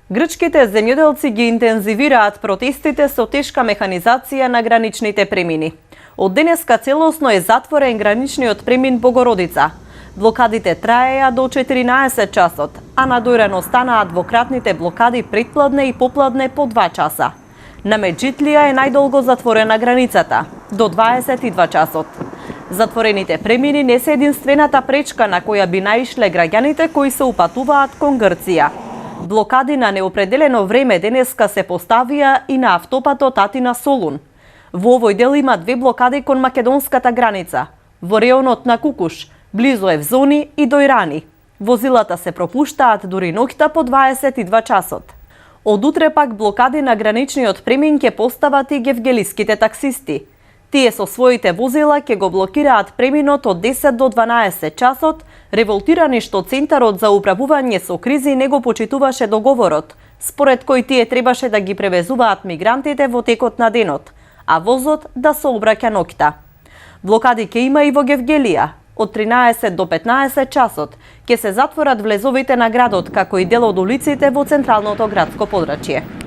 Грчките земјоделци ги интензивираат протестите со тешка механизација на граничните премини. Од денеска целосно е затворен граничниот премин Богородица. Блокадите траеја до 14 часот, а надојрано станаат двократните блокади предпладне и попладне по 2 часа. На Меджитлија е најдолго затворена границата, до 22 часот. Затворените премини не се единствената пречка на која би наишле граѓаните кои се упатуваат кон Грција. Блокади на неопределено време денеска се поставија и на автопатот Атина-Солун. Во овој дел има 2 блокади кон македонската граница, во реонот на Кукуш, близу Евзони и Дојрани. Возилата се пропуштаат дури ноќта по 22 часот. Од утре пак блокади на граничниот премин ќе постават и гевгелиските таксисти. Тие со своите возила ќе го блокираат преминот од 10 до 12 часот, револтирани што Центарот за управување со кризи не го почитуваше договорот, според кој тие требаше да ги превезуваат мигрантите во текот на денот, а возот да се обраќа ноќта. Блокади ќе има и во Гевгелија. Од 13 до 15 часот ќе се затворат влезовите на градот, како и дел од улиците во централното градско подрачје.